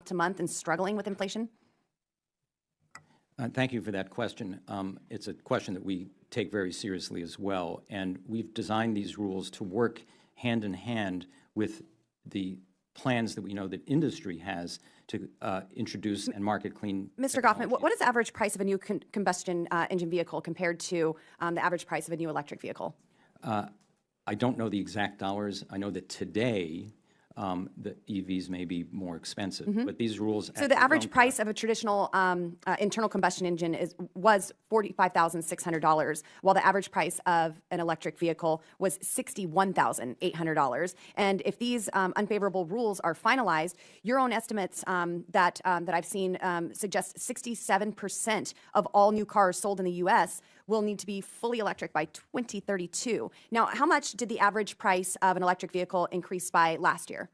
to month and struggling with inflation? Thank you for that question. It's a question that we take very seriously as well, and we've designed these rules to work hand in hand with the plans that we know that industry has to introduce and market clean Mr. Goffman, what is the average price of a new combustion engine vehicle compared to the average price of a new electric vehicle? I don't know the exact dollars. I know that today the EVs may be more expensive, but these rules. So the average price of a traditional internal combustion engine was $45,600, while the average price of an electric vehicle was $61,800. And if these unfavorable rules are finalized, your own estimates that I've seen suggest 67% of all new cars sold in the U.S. will need to be fully electric by 2032. Now, how much did the average price of an electric vehicle increase by last year?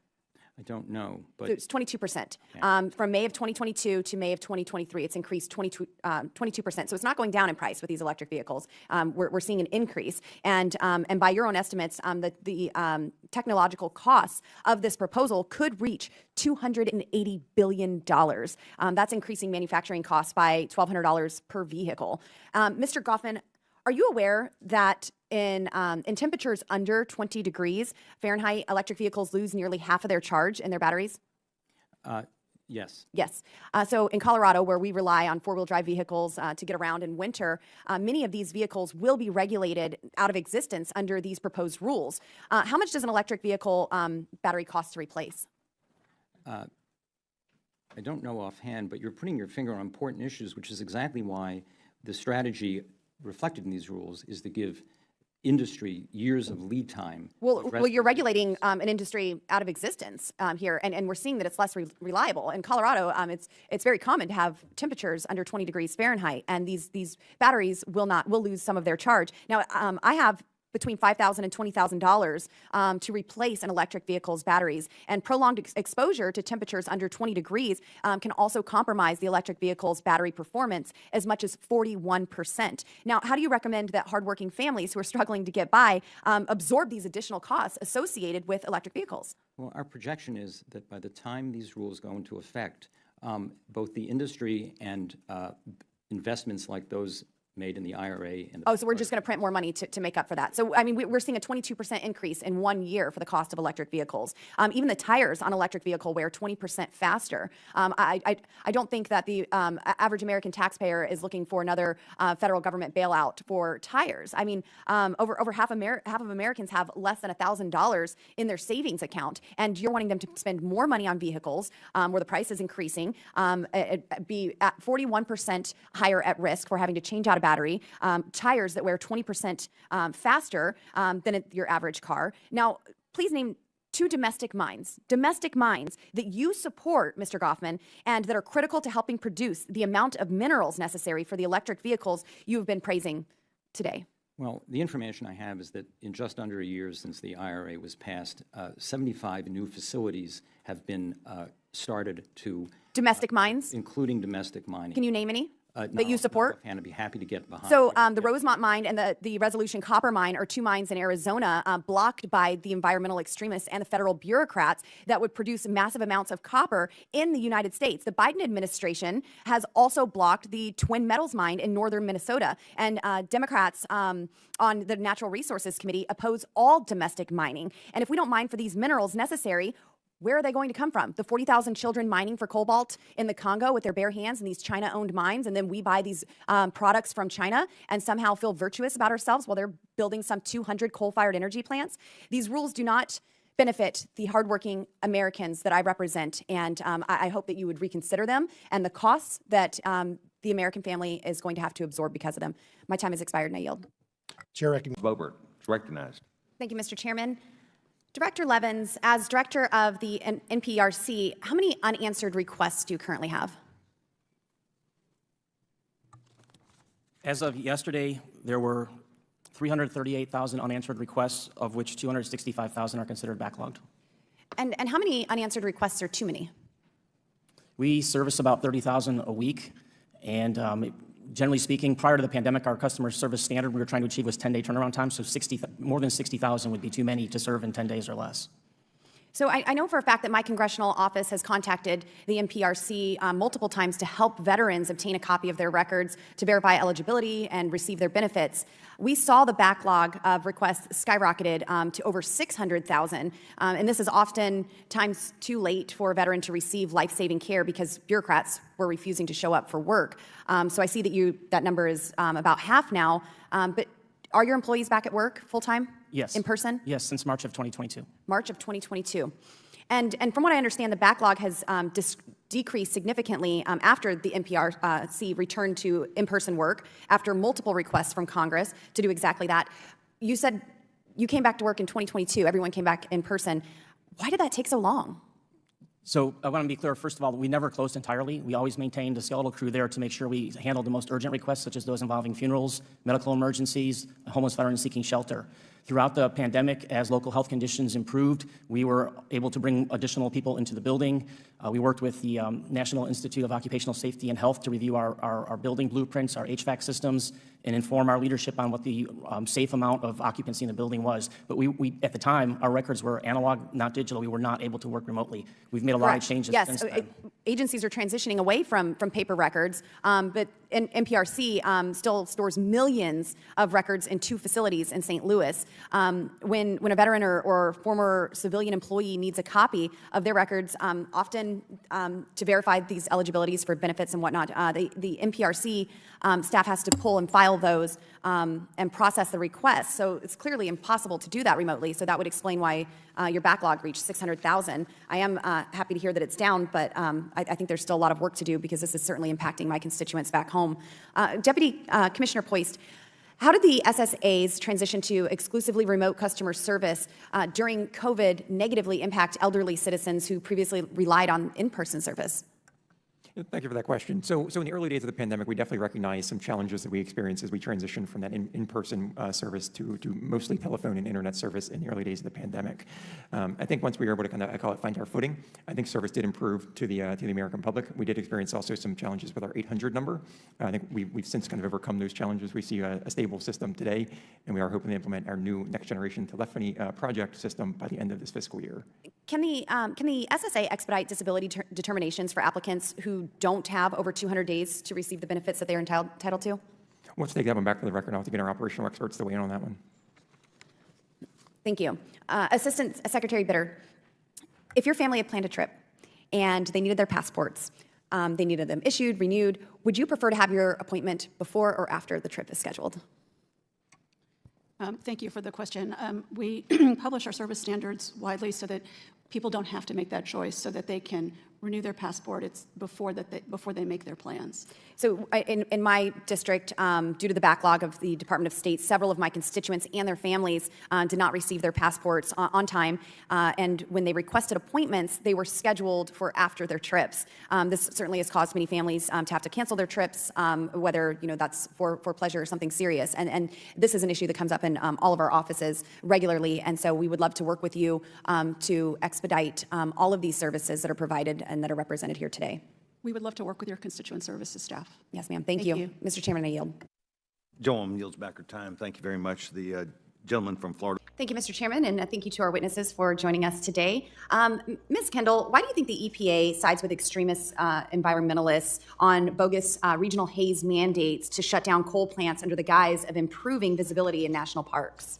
I don't know, but it's 22%. Yeah. From May of 2022 to May of 2023, it's increased 22%. So it's not going down in price with these electric vehicles. We're seeing an increase, and by your own estimates, the technological costs of this proposal could reach $280 billion. That's increasing manufacturing costs by $1,200 per vehicle. Mr. Goffman, are you aware that in temperatures under 20 degrees Fahrenheit, electric vehicles lose nearly half of their charge in their batteries? Yes. Yes. So in Colorado, where we rely on four-wheel drive vehicles to get around in winter, many of these vehicles will be regulated out of existence under these proposed rules. How much does an electric vehicle battery cost to replace? I don't know offhand, but you're putting your finger on important issues, which is exactly why the strategy reflected in these rules is to give industry years of lead time. Well, you're regulating an industry out of existence here, and we're seeing that it's less reliable. In Colorado, it's very common to have temperatures under 20 degrees Fahrenheit, and these batteries will lose some of their charge. Now, I have between $5,000 and $20,000 to replace an electric vehicle's batteries. And prolonged exposure to temperatures under 20 degrees can also compromise the electric vehicle's battery performance as much as 41%. Now, how do you recommend that hardworking families who are struggling to get by absorb these additional costs associated with electric vehicles? Well, our projection is that by the time these rules go into effect, both the industry and investments like those made in the IRA. And so we're just going to print more money to make up for that. So, I mean, we're seeing a 22% increase in 1 year for the cost of electric vehicles. Even the tires on electric vehicle wear 20% faster. I don't think that the average American taxpayer is looking for another federal government bailout for tires. I mean, over half of Americans have less than $1,000 in their savings account, and you're wanting them to spend more money on vehicles where the price is increasing, be at 41% higher at risk for having to change out a battery, tires that wear 20% faster than your average car. Now, please name 2 domestic mines that you support, Mr. Goffman, and that are critical to helping produce the amount of minerals necessary for the electric vehicles you have been praising today. Well, the information I have is that in just under a year since the IRA was passed, 75 new facilities have been started to— Domestic mines? Including domestic mining. Can you name any? No, that you support? And I'd be happy to get behind. So the Rosemont mine and the Resolution Copper mine are 2 mines in Arizona blocked by the environmental extremists and the federal bureaucrats that would produce massive amounts of copper in the United States. The Biden administration has also blocked the Twin Metals mine in northern Minnesota, and Democrats on the Natural Resources Committee oppose all domestic mining. And if we don't mine for these minerals necessary, where are they going to come from? The 40,000 children mining for cobalt in the Congo with their bare hands in these China-owned mines, and then we buy these products from China and somehow feel virtuous about ourselves while they're building some 200 coal-fired energy plants? These rules do not benefit the hardworking Americans that I represent, and I hope that you would reconsider them and the costs that the American family is going to have to absorb because of them. My time has expired, and I yield. Chair recognizes BOEBERT is recognized. Thank you, Mr. Chairman. Director Levins, as director of the NPRC, how many unanswered requests do you currently have? As of yesterday, there were 338,000 unanswered requests, of which 265,000 are considered backlogged. And how many unanswered requests are too many? We service about 30,000 a week, and generally speaking, prior to the pandemic, our customer service standard we were trying to achieve was 10-day turnaround time, so more than 60,000 would be too many to serve in 10 days or less. So I know for a fact that my congressional office has contacted the NPRC multiple times to help veterans obtain a copy of their records to verify eligibility and receive their benefits. We saw the backlog of requests skyrocketed to over 600,000, and this is often times too late for a veteran to receive life-saving care because bureaucrats were refusing to show up for work. So I see that that number is about half now, but are your employees back at work full-time? Yes. In person? Yes, since March of 2022. March of 2022. And from what I understand, the backlog has decreased significantly after the NPRC returned to in-person work after multiple requests from Congress to do exactly that. You said you came back to work in 2022. Everyone came back in person. Why did that take so long? So I want to be clear, first of all, we never closed entirely. We always maintained a skeletal crew there to make sure we handled the most urgent requests, such as those involving funerals, medical emergencies, homeless veterans seeking shelter. Throughout the pandemic, as local health conditions improved, we were able to bring additional people into the building. We worked with the National Institute of Occupational Safety and Health to review our building blueprints, our HVAC systems, and inform our leadership on what the safe amount of occupancy in the building was. But we at the time, our records were analog, not digital. We were not able to work remotely. We've made a lot of changes since then. Agencies are transitioning away from paper records, but NPRC still stores millions of records in 2 facilities in St. Louis. When a veteran or former civilian employee needs a copy of their records, often to verify these eligibilities for benefits and whatnot, the NPRC staff has to pull and file those and process the requests. So it's clearly impossible to do that remotely. So that would explain why your backlog reached 600,000. I am happy to hear that it's down, but I think there's still a lot of work to do because this is certainly impacting my constituents back home. Deputy Commissioner Poist, how did the SSA's transition to exclusively remote customer service during COVID negatively impact elderly citizens who previously relied on in-person service? Thank you for that question. So in the early days of the pandemic, we definitely recognized some challenges that we experienced as we transitioned from that in-person service to mostly telephone and internet service in the early days of the pandemic. I think once we were able to kind of, I call it, find our footing, I think service did improve to the American public. We did experience also some challenges with our 800 number. I think we've since kind of overcome those challenges. We see a stable system today, and we are hoping to implement our new next generation telephony project system by the end of this fiscal year. Can the SSA expedite disability determinations for applicants who don't have over 200 days to receive the benefits that they're entitled to? Let's take that one back for the record. I'll have to get our operational experts to weigh in on that one. Thank you. Assistant Secretary Bitter, if your family had planned a trip and they needed their passports, they needed them issued, renewed, would you prefer to have your appointment before or after the trip is scheduled? Thank you for the question. We publish our service standards widely so that people don't have to make that choice, so that they can renew their passport. It's before they make their plans. So in my district, due to the backlog of the Department of State, several of my constituents and their families did not receive their passports on time. And when they requested appointments, they were scheduled for after their trips. This certainly has caused many families to have to cancel their trips, whether that's for pleasure or something serious. And this is an issue that comes up in all of our offices regularly. And so we would love to work with you to expedite all of these services that are provided and that are represented here today. We would love to work with your constituent services staff. Yes, ma'am. Thank you. Mr. Chairman, I yield. Joel yields back her time. Thank you very much. The gentleman from Florida. Thank you, Mr. Chairman, and thank you to our witnesses for joining us today. Ms. Kendall, why do you think the EPA sides with extremist environmentalists on bogus regional haze mandates to shut down coal plants under the guise of improving visibility in national parks?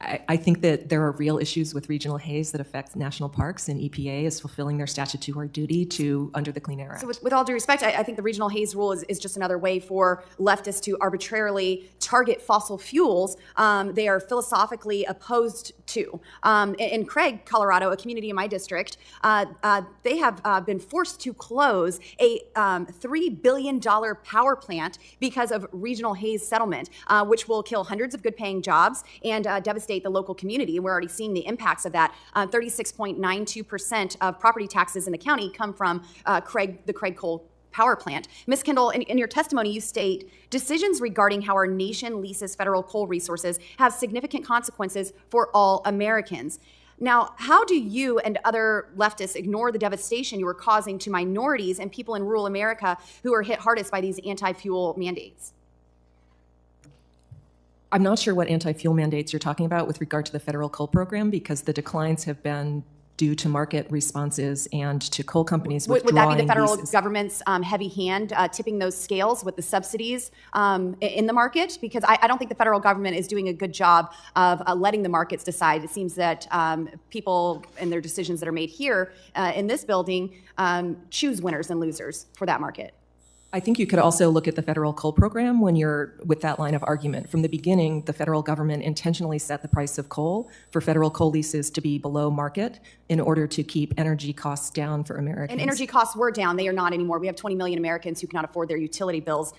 I think that there are real issues with regional haze that affect national parks, and EPA is fulfilling their statutory duty under the Clean Air Act. So with all due respect, I think the regional haze rule is just another way for leftists to arbitrarily target fossil fuels they are philosophically opposed to. In Craig, Colorado, a community in my district, they have been forced to close a $3 billion power plant because of regional haze settlement, which will kill hundreds of good-paying jobs and devastate the local community. We're already seeing the impacts of that. 36.92% of property taxes in the county come from the Craig coal power plant. Ms. Kendall, in your testimony, you state, decisions regarding how our nation leases federal coal resources have significant consequences for all Americans. Now, how do you and other leftists ignore the devastation you are causing to minorities and people in rural America who are hit hardest by these anti-fuel mandates? I'm not sure what anti-fuel mandates you're talking about with regard to the federal coal program, because the declines have been due to market responses and to coal companies withdrawing Would that be the federal leases. government's heavy hand tipping those scales with the subsidies in the market? Because I don't think the federal government is doing a good job of letting the markets decide. It seems that people and their decisions that are made here in this building choose winners and losers for that market. I think you could also look at the federal coal program when you're with that line of argument. From the beginning, the federal government intentionally set the price of coal for federal coal leases to be below market in order to keep energy costs down for Americans. And energy costs were down. They are not anymore. We have 20 million Americans who cannot afford their utility bills.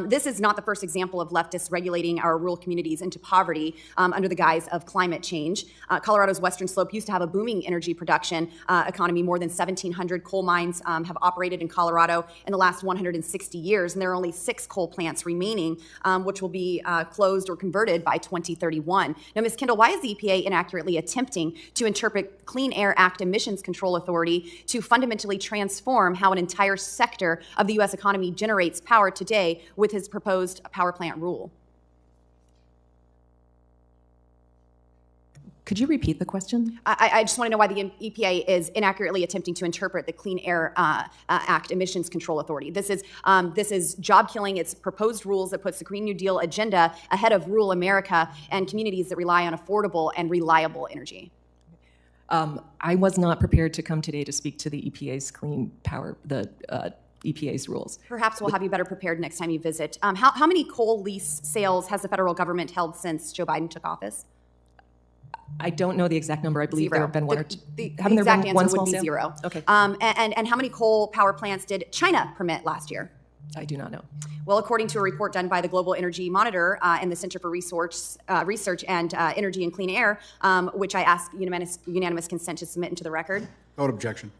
This is not the first example of leftists regulating our rural communities into poverty under the guise of climate change. Colorado's Western Slope used to have a booming energy production economy. More than 1,700 coal mines have operated in Colorado in the last 160 years, and there are only 6 coal plants remaining, which will be closed or converted by 2031. Now, Ms. Kendall, why is the EPA inaccurately attempting to interpret Clean Air Act Emissions Control Authority to fundamentally transform how an entire sector of the U.S. economy generates power today with his proposed power plant rule? Could you repeat the question? I just want to know why the EPA is inaccurately attempting to interpret the Clean Air Act Emissions Control Authority. This is job killing. It's proposed rules that puts the Green New Deal agenda ahead of rural America and communities that rely on affordable and reliable energy. I was not prepared to come today to speak to the EPA's clean power, the EPA's rules. Perhaps we'll have you better prepared next time you visit. How many coal lease sales has the federal government held since Joe Biden took office? I don't know the exact number. I believe Zero. there have been one or two. The Haven't there exact been answer one would small be sale? 0. Okay. And how many coal power plants did China permit last year? I do not know. Well, according to a report done by the Global Energy Monitor and the Center for Research and Energy and Clean Air, which I asked unanimous consent to submit into the record. Vote objection.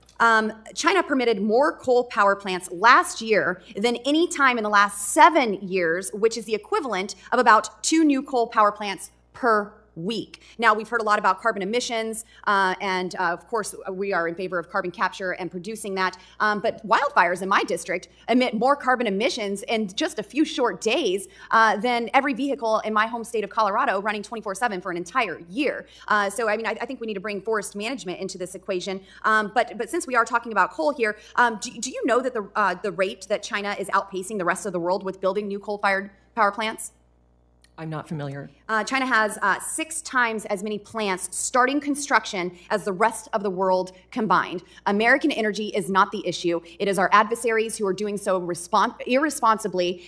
China permitted more coal power plants last year than any time in the last 7 years, which is the equivalent of about 2 new coal power plants per week. Now, we've heard a lot about carbon emissions, and of course, we are in favor of carbon capture and producing that. But wildfires in my district emit more carbon emissions in just a few short days than every vehicle in my home state of Colorado running 24/7 for an entire year. So, I mean, I think we need to bring forest management into this equation. But since we are talking about coal here, do you know that the rate that China is outpacing the rest of the world with building new coal-fired power plants? I'm not familiar. China has 6 times as many plants starting construction as the rest of the world combined. American energy is not the issue. It is our adversaries who are doing so irresponsibly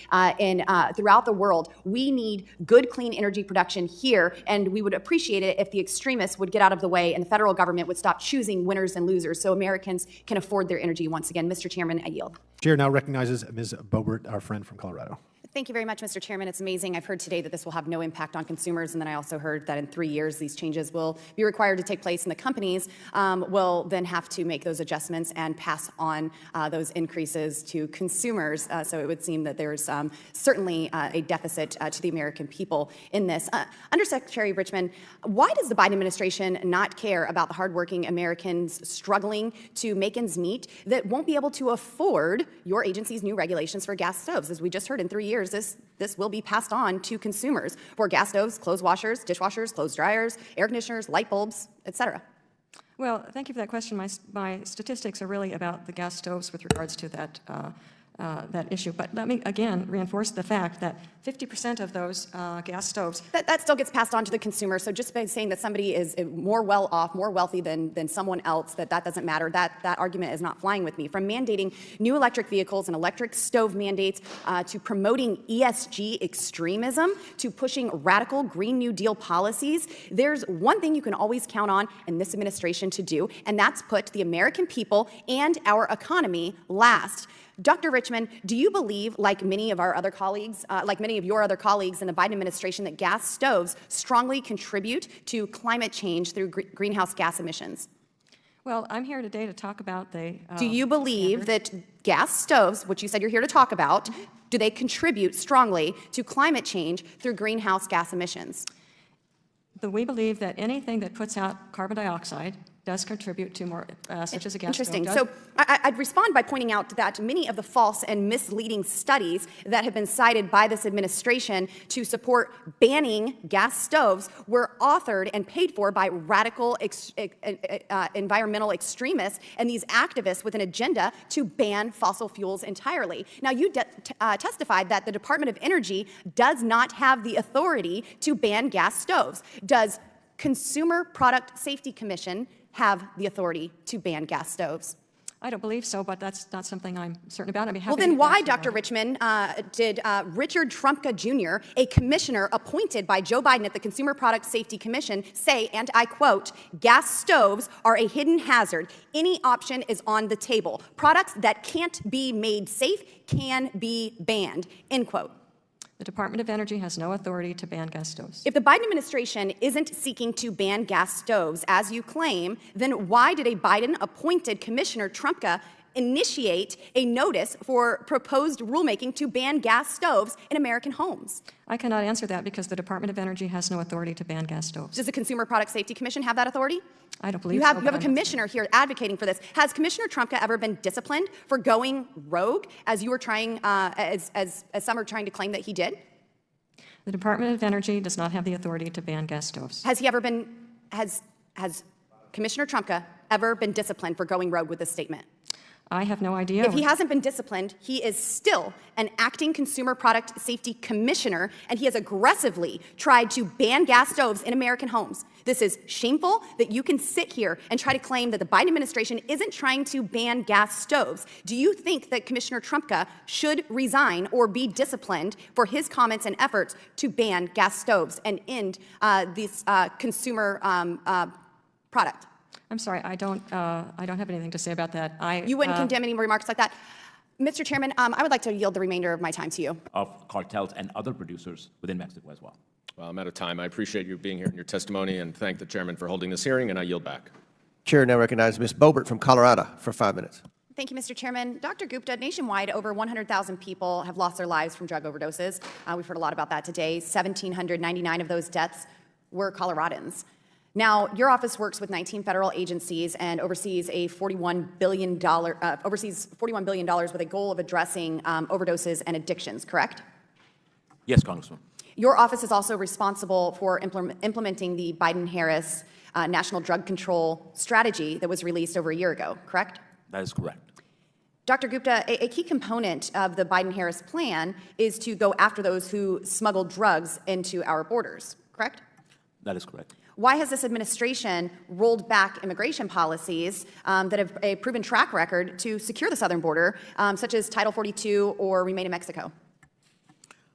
throughout the world. We need good, clean energy production here, and we would appreciate it if the extremists would get out of the way and the federal government would stop choosing winners and losers so Americans can afford their energy once again. Mr. Chairman, I yield. Chair now recognizes Ms. BOEBERT, our friend from Colorado. Thank you very much, Mr. Chairman. It's amazing. I've heard today that this will have no impact on consumers, and then I also heard that in 3 years these changes will be required to take place, and the companies will then have to make those adjustments and pass on those increases to consumers. So it would seem that there's certainly a deficit to the American people in this. Undersecretary Richmond, why does the Biden administration not care about the hardworking Americans struggling to make ends meet that won't be able to afford your agency's new regulations for gas stoves? As we just heard, in 3 years, this will be passed on to consumers for gas stoves, clothes washers, dishwashers, clothes dryers, air conditioners, light bulbs, et cetera. Well, thank you for that question. My statistics are really about the gas stoves with regards to that issue. But let me again reinforce the fact that 50% of those gas stoves. That still gets passed on to the consumer. So just by saying that somebody is more well off, more wealthy than someone else, that doesn't matter. That argument is not flying with me. From mandating new electric vehicles and electric stove mandates to promoting ESG extremism to pushing radical Green New Deal policies, there's one thing you can always count on in this administration to do, and that's put the American people and our economy last. Dr. Richmond, do you believe, like many of your other colleagues in the Biden administration, that gas stoves strongly contribute to climate change through greenhouse gas emissions? Well, I'm here today to talk about the do you believe that gas stoves, which you said you're here to talk about, do they contribute strongly to climate change through greenhouse gas emissions? We believe that anything that puts out carbon dioxide does contribute to more, such as a gas Interesting. stove. So I'd respond by pointing out that many of the false and misleading studies that have been cited by this administration to support banning gas stoves were authored and paid for by radical environmental extremists and these activists with an agenda to ban fossil fuels entirely. Now, you testified that the Department of Energy does not have the authority to ban gas stoves. Does Consumer Product Safety Commission have the authority to ban gas stoves? I don't believe so, but that's not something I'm certain about. I'd be happy Well, to then why, answer Dr. that. Richmond, did Richard Trumka Jr., a commissioner appointed by Joe Biden at the Consumer Product Safety Commission, say, and I quote, "Gas stoves are a hidden hazard. Any option is on the table. Products that can't be made safe can be banned," end quote. The Department of Energy has no authority to ban gas stoves. If the Biden administration isn't seeking to ban gas stoves, as you claim, then why did a Biden-appointed Commissioner Trumka initiate a notice for proposed rulemaking to ban gas stoves in American homes? I cannot answer that because the Department of Energy has no authority to ban gas stoves. Does the Consumer Product Safety Commission have that authority? I don't believe You have so, a but I'm- commissioner here advocating for this. Has Commissioner Trumka ever been disciplined for going rogue, as you were trying, as some are trying to claim that he did? The Department of Energy does not have the authority to ban gas stoves. Has he ever been? Has Commissioner Trumka ever been disciplined for going rogue with this statement? I have no idea. If he hasn't been disciplined, he is still an acting Consumer Product Safety Commissioner, and he has aggressively tried to ban gas stoves in American homes. This is shameful that you can sit here and try to claim that the Biden administration isn't trying to ban gas stoves. Do you think that Commissioner Trumka should resign or be disciplined for his comments and efforts to ban gas stoves and end this consumer product? I'm sorry, I don't have anything to say about that. You wouldn't condemn any remarks like that? Mr. Chairman, I would like to yield the remainder of my time to you. Of cartels and other producers within Mexico as well. Well, I'm out of time. I appreciate you being here in your testimony and thank the chairman for holding this hearing, and I yield back. Chair now recognizes Ms. BOEBERT from Colorado for 5 minutes. Thank you, Mr. Chairman. Dr. Gupta, nationwide, over 100,000 people have lost their lives from drug overdoses. We've heard a lot about that today. 1,799 of those deaths were Coloradans. Now, your office works with 19 federal agencies and oversees $41 billion with a goal of addressing overdoses and addictions, correct? Yes, Congressman. Your office is also responsible for implementing the Biden-Harris National Drug Control Strategy that was released over a year ago, correct? That is correct. Dr. Gupta, a key component of the Biden-Harris plan is to go after those who smuggle drugs into our borders, correct? That is correct. Why has this administration rolled back immigration policies that have a proven track record to secure the southern border, such as Title 42 or Remain in Mexico?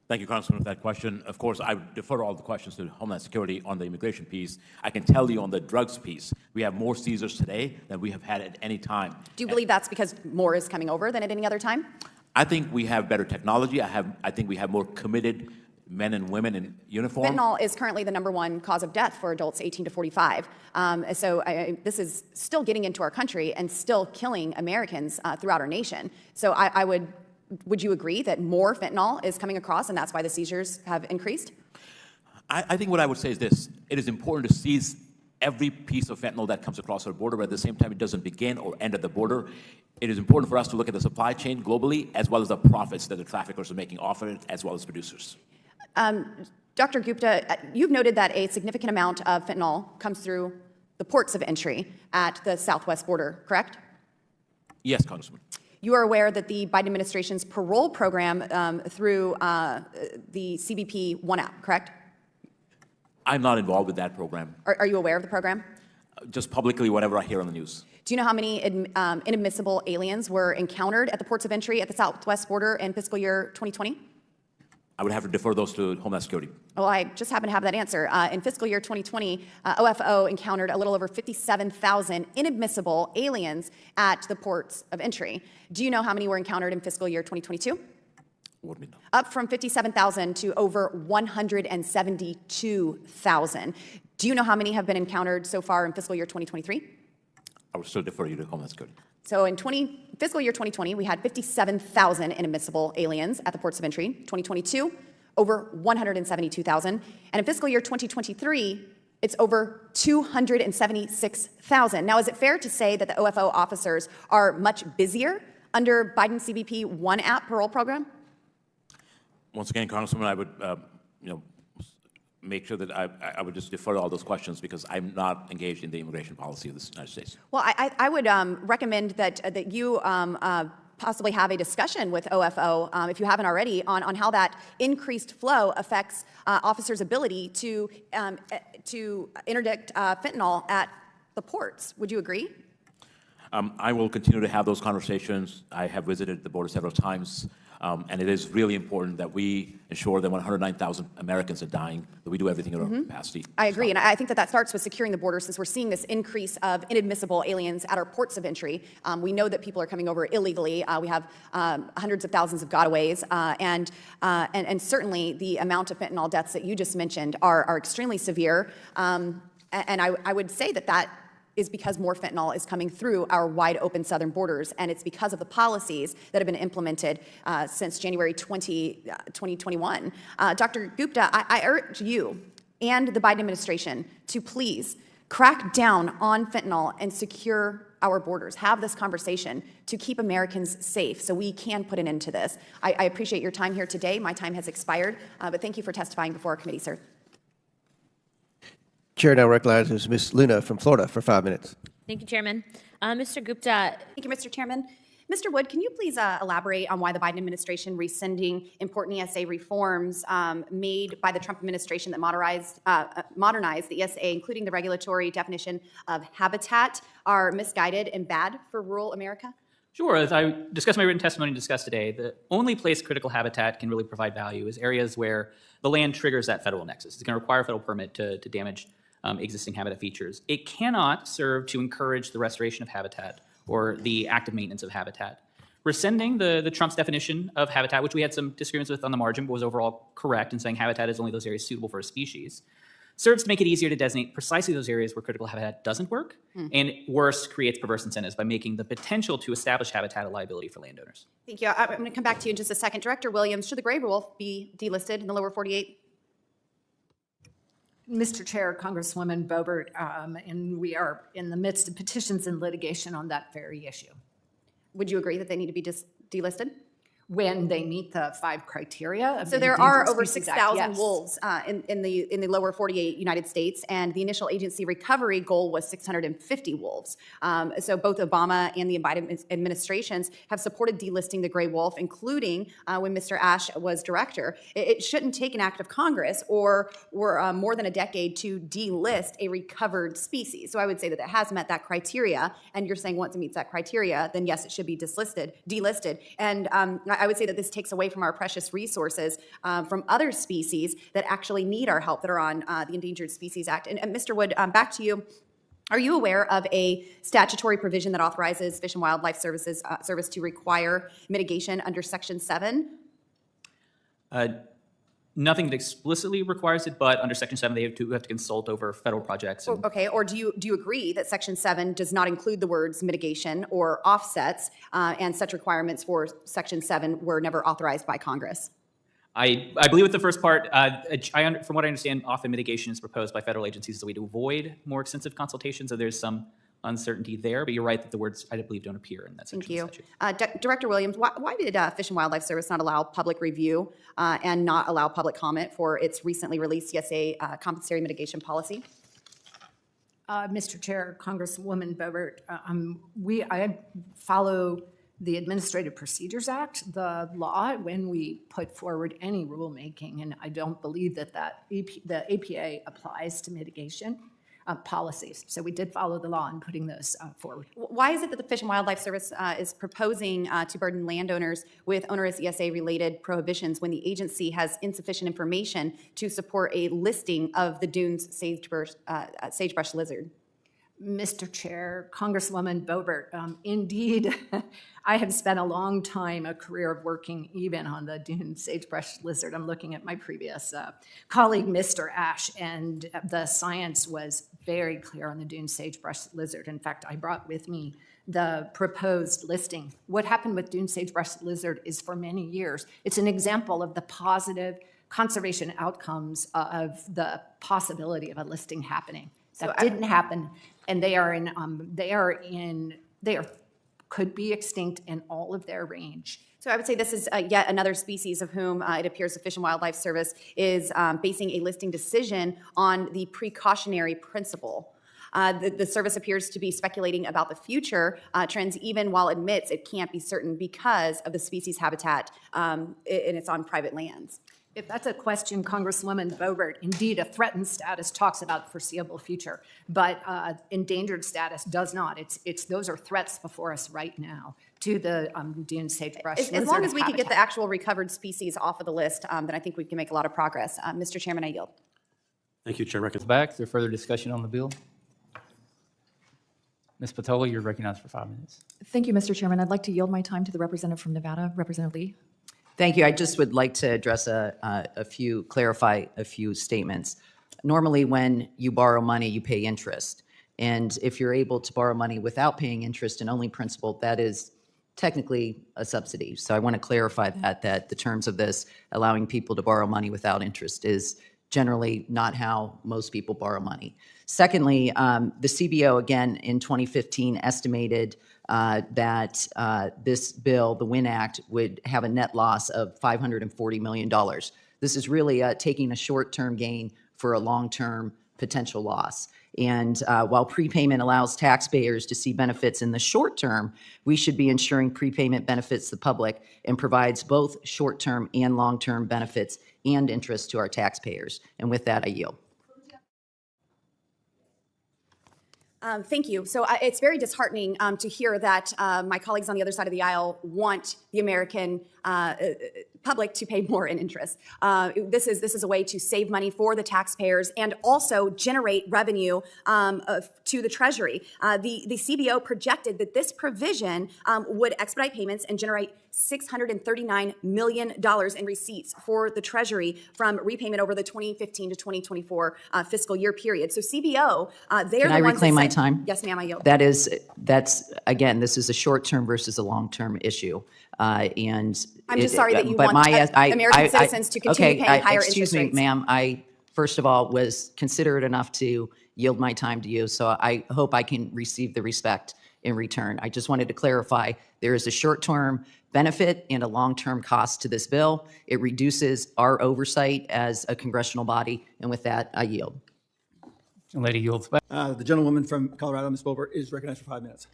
Thank you, Congressman, for that question. Of course, I defer all the questions to Homeland Security on the immigration piece. I can tell you on the drugs piece, we have more seizures today than we have had at any time. Do you believe that's because more is coming over than at any other time? I think we have better technology. I think we have more committed men and women in uniform. Fentanyl is currently the _1 cause of death for adults 18 to 45. This is still getting into our country and still killing Americans throughout our nation. So would you agree that more fentanyl is coming across and that's why the seizures have increased? I think what I would say is this. It is important to seize every piece of fentanyl that comes across our border, but at the same time, it doesn't begin or end at the border. It is important for us to look at the supply chain globally, as well as the profits that the traffickers are making off of it, as well as producers. Dr. Gupta, you've noted that a significant amount of fentanyl comes through the ports of entry at the southwest border, correct? Yes, Congressman. You are aware that the Biden administration's parole program through the CBP One app, correct? I'm not involved with that program. Are you aware of the program? Just publicly, whatever I hear on the news. Do you know how many inadmissible aliens were encountered at the ports of entry at the southwest border in fiscal year 2020? I would have to defer those to Homeland Security. Well, I just happen to have that answer. In fiscal year 2020, OFO encountered a little over 57,000 inadmissible aliens at the ports of entry. Do you know how many were encountered in fiscal year 2022? What do you mean? Up from 57,000 to over 172,000. Do you know how many have been encountered so far in fiscal year 2023? I would still defer you to Homeland Security. So in fiscal year 2020, we had 57,000 inadmissible aliens at the ports of entry. 2022, over 172,000. And in fiscal year 2023, It's over 276,000. Now, is it fair to say that the OFO officers are much busier under Biden's CBP One App parole program? Once again, Congresswoman, I would, make sure that I would just defer all those questions because I'm not engaged in the immigration policy of the United States. Well, I would recommend that you possibly have a discussion with OFO, if you haven't already, on how that increased flow affects officers' ability to interdict fentanyl at the ports. Would you agree? I will continue to have those conversations. I have visited the border several times, and it is really important that we ensure that 109,000 Americans are dying, that we do everything in our capacity. I agree, and I think that starts with securing the border, since we're seeing this increase of inadmissible aliens at our ports of entry. We know that people are coming over illegally. We have hundreds of thousands of gotaways, and certainly the amount of fentanyl deaths that you just mentioned are extremely severe. And I would say that is because more fentanyl is coming through our wide open southern borders, and it's because of the policies that have been implemented since January 2021. Dr. Gupta, I urge you and the Biden administration to please crack down on fentanyl and secure our borders. Have this conversation to keep Americans safe so we can put an end to this. I appreciate your time here today. My time has expired, but thank you for testifying before our committee, sir. Chair now recognizes Ms. Luna from Florida for 5 minutes. Thank you, Chairman. Mr. Gupta. Thank you, Mr. Chairman. Mr. Wood, can you please elaborate on why the Biden administration rescinding important ESA reforms made by the Trump administration that modernized the ESA, including the regulatory definition of habitat, are misguided and bad for rural America? Sure. As I discussed in my written testimony discussed today, the only place critical habitat can really provide value is areas where the land triggers that federal nexus. It's going to require a federal permit to damage existing habitat features. It cannot serve to encourage the restoration of habitat or the active maintenance of habitat. Rescinding the Trump's definition of habitat, which we had some disagreements with on the margin, but was overall correct in saying habitat is only those areas suitable for a species, serves to make it easier to designate precisely those areas where critical habitat doesn't work, and worse, creates perverse incentives by making the potential to establish habitat a liability for landowners. Thank you. I'm going to come back to you in just a second. Director Williams, should the gray wolf be delisted in the lower 48? Mr. Chair, Congresswoman Boebert, and we are in the midst of petitions and litigation on that very issue. Would you agree that they need to be delisted? When they meet the 5 criteria of so the there are Endangered over Species 6,000 Act, yes. wolves in the lower 48 United States, and the initial agency recovery goal was 650 wolves. So both Obama and the Biden administrations have supported delisting the gray wolf, including when Mr. Ashe was director. It shouldn't take an act of Congress or more than a decade to delist a recovered species. So I would say that it has met that criteria, and you're saying once it meets that criteria, then yes, it should be delisted. And I would say that this takes away from our precious resources from other species that actually need our help that are on the Endangered Species Act. And Mr. Wood, back to you. Are you aware of a statutory provision that authorizes Fish and Wildlife Service to require mitigation under Section 7? Nothing that explicitly requires it, but under Section 7, they have to consult over federal projects. Okay, or do you agree that Section 7 does not include the words mitigation or offsets, and such requirements for Section 7 were never authorized by Congress? I believe with the first part, from what I understand, often mitigation is proposed by federal agencies as a way to avoid more extensive consultation, so there's some uncertainty there, but you're right that the words, I believe, don't appear in that section of the statute. Director Williams, why did Fish and Wildlife Service not allow public review and not allow public comment for its recently released CSA compensatory mitigation policy? Mr. Chair, Congresswoman Boebert, I follow the Administrative Procedures Act, the law, when we put forward any rulemaking, and I don't believe that the APA applies to mitigation policies. So we did follow the law in putting those forward. Why is it that the Fish and Wildlife Service is proposing to burden landowners with onerous ESA-related prohibitions when the agency has insufficient information to support a listing of the dune's sagebrush lizard? Mr. Chair, Congresswoman Boebert, indeed, I have spent a long time, a career of working even on the dune sagebrush lizard. I'm looking at my previous colleague, Mr. Ashe, and the science was very clear on the dune sagebrush lizard. In fact, I brought with me the proposed listing. What happened with dune sagebrush lizard is for many years, it's an example of the positive conservation outcomes of the possibility of a listing happening. That didn't happen, and they could be extinct in all of their range. So I would say this is yet another species of whom it appears the Fish and Wildlife Service is basing a listing decision on the precautionary principle. The service appears to be speculating about the future trends, even while admits it can't be certain because of the species habitat and it's on private lands. If that's a question, Congresswoman Boebert, indeed a threatened status talks about foreseeable future, but endangered status does not. Those are threats before us right now to the dune sagebrush lizard As long as we habitat. can get the actual recovered species off of the list, then I think we can make a lot of progress. Mr. Chairman, I yield. Thank you, Chair. Back. Is there further discussion on the bill? Ms. Patola, you're recognized for 5 minutes. Thank you, Mr. Chairman. I'd like to yield my time to the representative from Nevada, Representative Lee. Thank you. I just would like to address clarify a few statements. Normally, when you borrow money, you pay interest. And if you're able to borrow money without paying interest and only principal, that is technically a subsidy. So I want to clarify that the terms of this, allowing people to borrow money without interest, is generally not how most people borrow money. Secondly, the CBO, again, in 2015 estimated that this bill, the WIN Act, would have a net loss of $540 million. This is really taking a short-term gain for a long-term potential loss. And while prepayment allows taxpayers to see benefits in the short term, we should be ensuring prepayment benefits the public and provides both short-term and long-term benefits and interest to our taxpayers. And with that, I yield. Thank you. So it's very disheartening to hear that my colleagues on the other side of the aisle want the American public to pay more in interest. This is a way to save money for the taxpayers and also generate revenue to the Treasury. The CBO projected that this provision would expedite payments and generate $639 million in receipts for the Treasury from repayment over the 2015 to 2024 fiscal year period. So CBO, they're Can I reclaim my time? Yes, ma'am, I yield. That's again, this is a short-term versus a long-term issue. And I'm just sorry that you want American citizens to continue paying higher interest rates. Excuse me, ma'am. I, first of all, was considerate enough to yield my time to you, so I hope I can receive the respect in return. I just wanted to clarify, there is a short-term benefit and a long-term cost to this bill. It reduces our oversight as a congressional body, and with that, I yield. Lady yields back. The gentlewoman from Colorado, Ms. Boebert, is recognized for 5 minutes.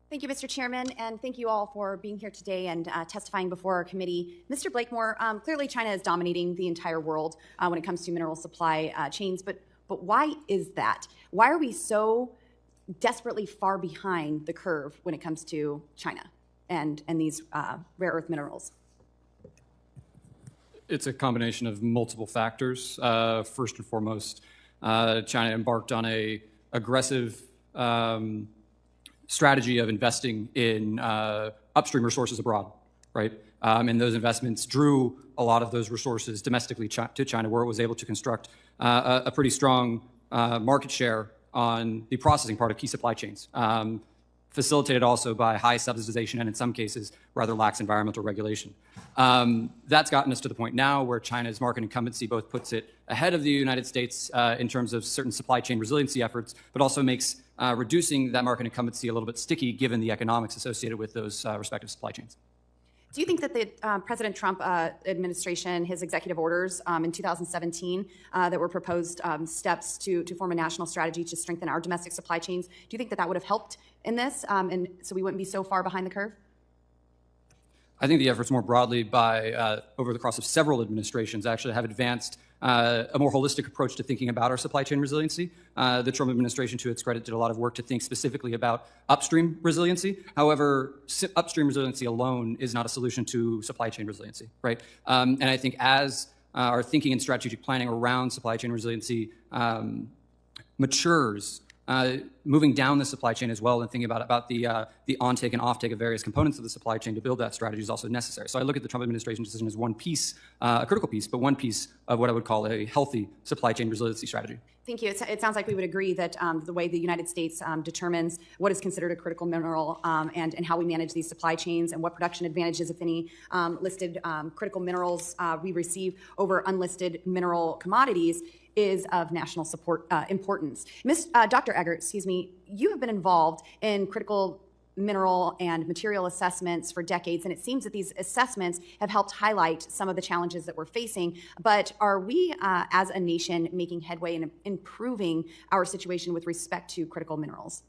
Thank you, Mr. Chairman, and thank you all for being here today and testifying before our committee. Mr. Blakemore, clearly China is dominating the entire world when it comes to mineral supply chains, but why is that? Why are we so desperately far behind the curve when it comes to China and these rare earth minerals? It's a combination of multiple factors. First and foremost, China embarked on a aggressive strategy of investing in upstream resources abroad, right? And those investments drew a lot of those resources domestically to China, where it was able to construct a pretty strong market share on the processing part of key supply chains, facilitated also by high subsidization and in some cases rather lax environmental regulation. That's gotten us to the point now where China's market incumbency both puts it ahead of the United States in terms of certain supply chain resiliency efforts, but also makes reducing that market incumbency a little bit sticky given the economics associated with those respective supply chains. Do you think that the President Trump administration, his executive orders in 2017 that were proposed steps to form a national strategy to strengthen our domestic supply chains, do you think that that would have helped in this and so we wouldn't be so far behind the curve? I think the efforts more broadly by over the course of several administrations actually have advanced a more holistic approach to thinking about our supply chain resiliency. The Trump administration, to its credit, did a lot of work to think specifically about upstream resiliency. However, upstream resiliency alone is not a solution to supply chain resiliency, right? And I think as our thinking and strategic planning around supply chain resiliency matures, moving down the supply chain as well and thinking about the on-take and off-take of various components of the supply chain to build that strategy is also necessary. So I look at the Trump administration decision as one piece, a critical piece, but one piece of what I would call a healthy supply chain resiliency strategy. Thank you. It sounds like we would agree that the way the United States determines what is considered a critical mineral and how we manage these supply chains and what production advantages, if any, listed critical minerals we receive over unlisted mineral commodities is of national importance. Dr. Eggert, excuse me, you have been involved in critical mineral and material assessments for decades, and it seems that these assessments have helped highlight some of the challenges that we're facing. But are we, as a nation, making headway in improving our situation with respect to critical minerals?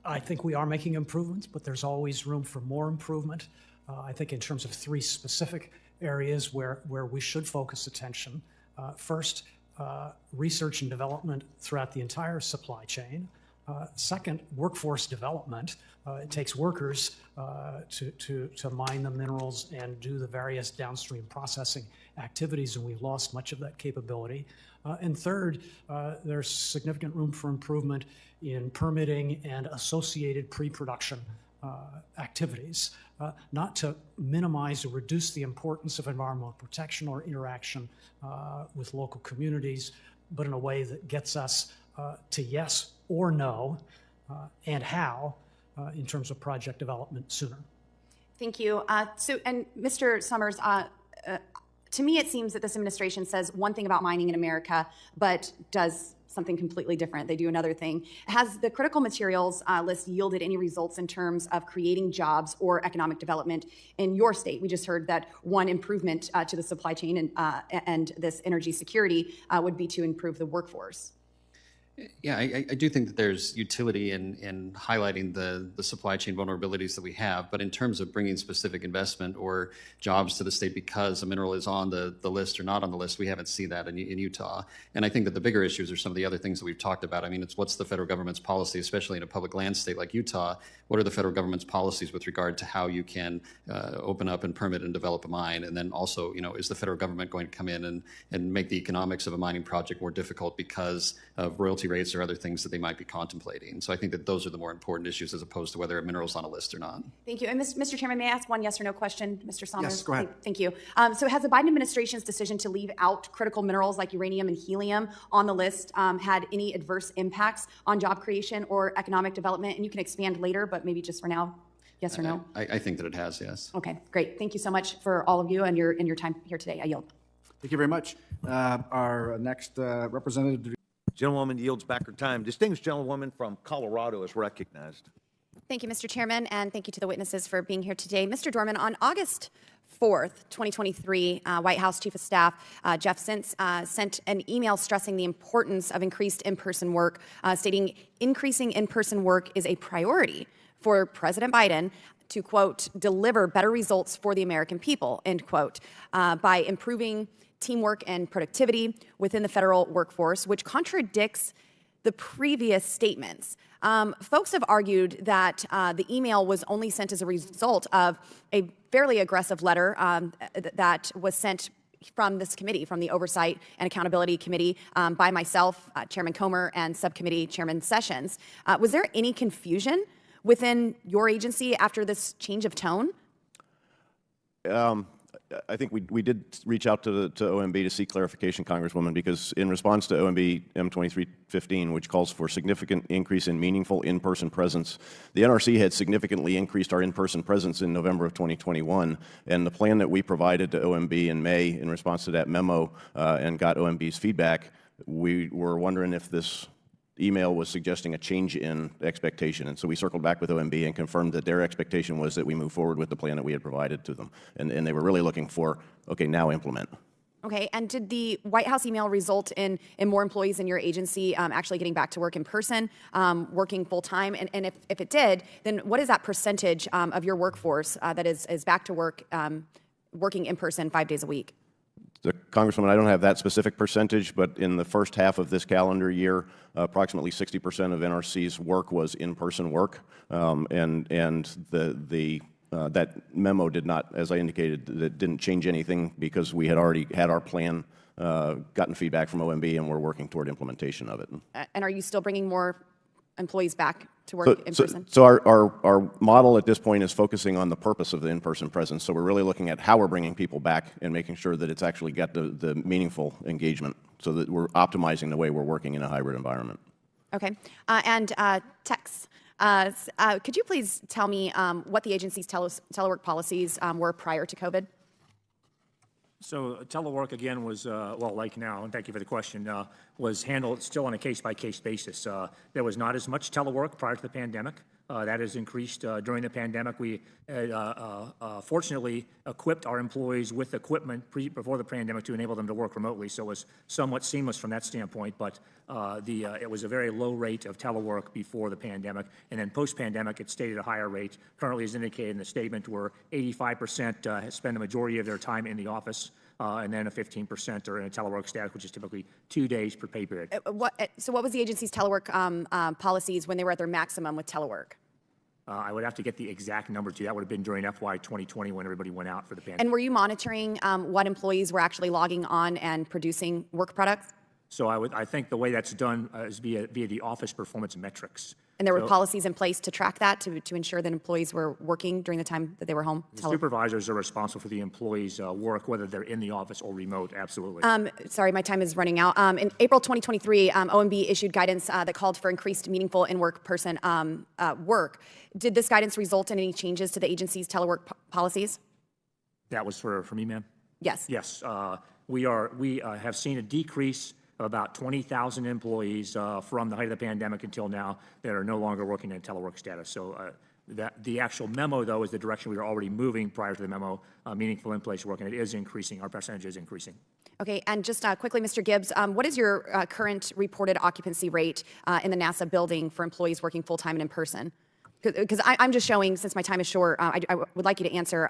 I think we are making improvements, but there's always room for more improvement. I think in terms of three specific areas where we should focus attention. First, research and development throughout the entire supply chain. Second, workforce development. It takes workers to mine the minerals and do the various downstream processing activities, and we've lost much of that capability. And third, there's significant room for improvement in permitting and associated pre-production activities, not to minimize or reduce the importance of environmental protection or interaction with local communities, but in a way that gets us to yes or no, and how in terms of project development sooner. Thank you. And Mr. Summers, to me it seems that this administration says one thing about mining in America, but does something completely different. They do another thing. Has the critical materials list yielded any results in terms of creating jobs or economic development in your state? We just heard that one improvement to the supply chain and this energy security would be to improve the workforce. Yeah, I do think that there's utility in highlighting the supply chain vulnerabilities that we have, but in terms of bringing specific investment or jobs to the state because a mineral is on the list or not on the list, we haven't seen that in Utah. And I think that the bigger issues are some of the other things that we've talked about. I mean, it's what's the federal government's policy, especially in a public land state like Utah, what are the federal government's policies with regard to how you can open up and permit and develop a mine? And then also, is the federal government going to come in and make the economics of a mining project more difficult because of royalty rates or other things that they might be contemplating? So I think that those are the more important issues as opposed to whether a mineral's on a list or not. Thank you. And Mr. Chairman, may I ask one yes or no question, Mr. Summers? Yes, go ahead. Thank you. So has the Biden administration's decision to leave out critical minerals like uranium and helium on the list had any adverse impacts on job creation or economic development? And you can expand later, but maybe just for now, yes or no? I think that it has, yes. Okay, great. Thank you so much for all of you and your time here today. I yield. Thank you very much. Our next representative. Gentlewoman yields back her time. Distinguished gentlewoman from Colorado is recognized. Thank you, Mr. Chairman, and thank you to the witnesses for being here today. Mr. Dorman, on August 4th, 2023, White House Chief of Staff Jeff Zients sent an email stressing the importance of increased in-person work, stating increasing in-person work is a priority for President Biden to, quote, deliver better results for the American people, end quote, by improving teamwork and productivity within the federal workforce, which contradicts the previous statements. Folks have argued that the email was only sent as a result of a fairly aggressive letter that was sent from this committee, from the Oversight and Accountability Committee, by myself, Chairman Comer, and Subcommittee Chairman Sessions. Was there any confusion within your agency after this change of tone? I think we did reach out to OMB to seek clarification, Congresswoman, because in response to OMB M2315, which calls for significant increase in meaningful in-person presence, the NRC had significantly increased our in-person presence in November of 2021, and the plan that we provided to OMB in May in response to that memo and got OMB's feedback, we were wondering if this email was suggesting a change in expectation. And so we circled back with OMB and confirmed that their expectation was that we move forward with the plan that we had provided to them. And they were really looking for, okay, now implement. Okay, and did the White House email result in more employees in your agency actually getting back to work in person, working full time? And if it did, then what is that percentage of your workforce that is back to work, working in person 5 days a week? So, Congresswoman, I don't have that specific percentage, but in the first half of this calendar year, approximately 60% of NRC's work was in-person work, and that memo did not, as I indicated, that didn't change anything because we had already had our plan gotten feedback from OMB, and we're working toward implementation of it. And are you still bringing more employees back to work in person? So our model at this point is focusing on the purpose of the in-person presence. So we're really looking at how we're bringing people back and making sure that it's actually got the meaningful engagement, so that we're optimizing the way we're working in a hybrid environment. Okay. And Tex, could you please tell me what the agency's telework policies were prior to COVID? So telework, again, was, well, like now, and thank you for the question, was handled still on a case-by-case basis. There was not as much telework prior to the pandemic. That has increased during the pandemic. We fortunately equipped our employees with equipment before the pandemic to enable them to work remotely, so it was somewhat seamless from that standpoint, but it was a very low rate of telework before the pandemic, and then post-pandemic it stayed at a higher rate. Currently, as indicated in the statement, where 85% spend the majority of their time in the office, and then 15% are in a telework status, which is typically 2 days per pay period. So what was the agency's telework policies when they were at their maximum with telework? I would have to get the exact number to you. That would have been during FY 2020 when everybody went out for the pandemic. And were you monitoring what employees were actually logging on and producing work products? So I think the way that's done is via the office performance metrics. And there were policies in place to track that, to ensure that employees were working during the time that they were home? The supervisors are responsible for the employees' work, whether they're in the office or remote, absolutely. Sorry, my time is running out. In April 2023, OMB issued guidance that called for increased meaningful in-work person work. Did this guidance result in any changes to the agency's telework policies? That was for me, ma'am? Yes. Yes. We have seen a decrease of about 20,000 employees from the height of the pandemic until now that are no longer working in telework status. So the actual memo, though, is the direction we were already moving prior to the memo. Meaningful in-place work, and it is increasing. Our percentage is increasing. Okay, and just quickly, Mr. Gibbs, what is your current reported occupancy rate in the NASA building for employees working full-time and in person? Because I'm just showing, since my time is short, I would like you to answer,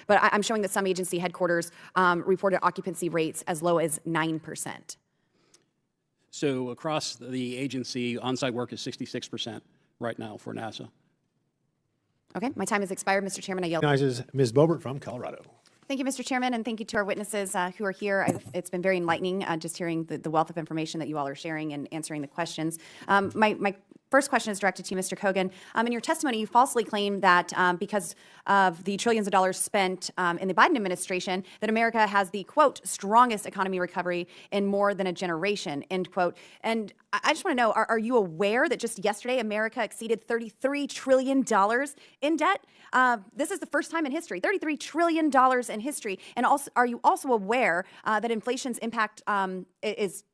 but I'm showing that some agency headquarters reported occupancy rates as low as 9%. So across the agency, on-site work is 66% right now for NASA. Okay, my time has expired, Mr. Chairman. I yield. Recognizes Ms. Boebert from Colorado. Thank you, Mr. Chairman, and thank you to our witnesses who are here. It's been very enlightening just hearing the wealth of information that you all are sharing and answering the questions. My first question is directed to you, Mr. Kogan. In your testimony, you falsely claimed that because of the trillions of dollars spent in the Biden administration, that America has the, quote, strongest economy recovery in more than a generation, end quote. And I just want to know, are you aware that just yesterday America exceeded $33 trillion in debt? This is the first time in history, $33 trillion in history. And also, are you also aware that inflation's impact is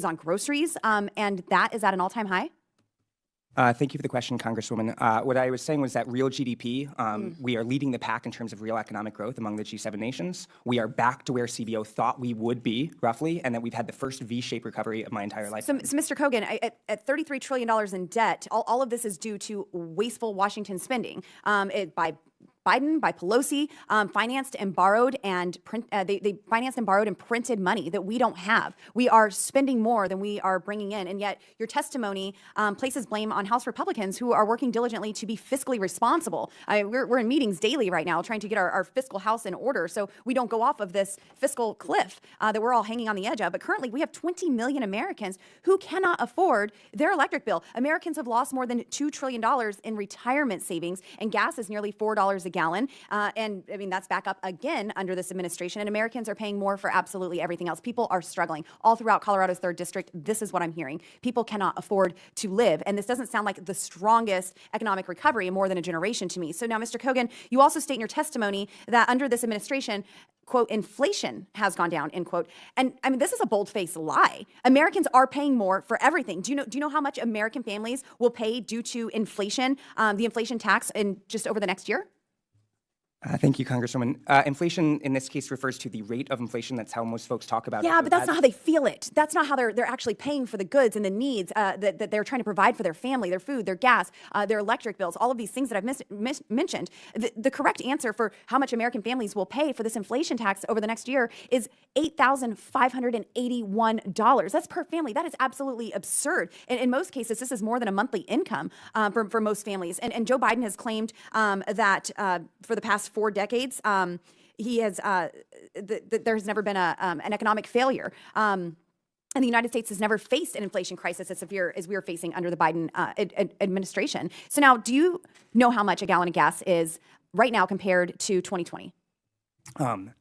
on groceries, and that is at an all-time high? Thank you for the question, Congresswoman. What I was saying was that real GDP, we are leading the pack in terms of real economic growth among the G7 nations. We are back to where CBO thought we would be, roughly, and that we've had the first V-shaped recovery of my entire life. So Mr. Kogan, at $33 trillion in debt, all of this is due to wasteful Washington spending by Biden, by Pelosi, financed and borrowed and they financed and borrowed and printed money that we don't have. We are spending more than we are bringing in, and yet your testimony places blame on House Republicans who are working diligently to be fiscally responsible. We're in meetings daily right now trying to get our fiscal house in order so we don't go off of this fiscal cliff that we're all hanging on the edge of. But currently we have 20 million Americans who cannot afford their electric bill. Americans have lost more than $2 trillion in retirement savings, and gas is nearly $4 a gallon. And I mean, that's back up again under this administration. And Americans are paying more for absolutely everything else. People are struggling all throughout Colorado's 3rd District. This is what I'm hearing. People cannot afford to live. And this doesn't sound like the strongest economic recovery in more than a generation to me. So now, Mr. Kogan, you also state in your testimony that under this administration, quote, inflation has gone down, end quote. And I mean, this is a bold-faced lie. Americans are paying more for everything. Do you know how much American families will pay due to inflation, the inflation tax, in just over the next year? Thank you, Congresswoman. Inflation in this case refers to the rate of inflation. That's how most folks talk about it. Yeah, but that's not how they feel it. That's not how they're actually paying for the goods and the needs that they're trying to provide for their family, their food, their gas, their electric bills, all of these things that I've mentioned. The correct answer for how much American families will pay for this inflation tax over the next year is $8,581. That's per family. That is absolutely absurd. And in most cases, this is more than a monthly income for most families. And Joe Biden has claimed that for the past 4 decades, he has, there's never been an economic failure. And the United States has never faced an inflation crisis as severe as we are facing under the Biden administration. So now, do you know how much a gallon of gas is right now compared to 2020?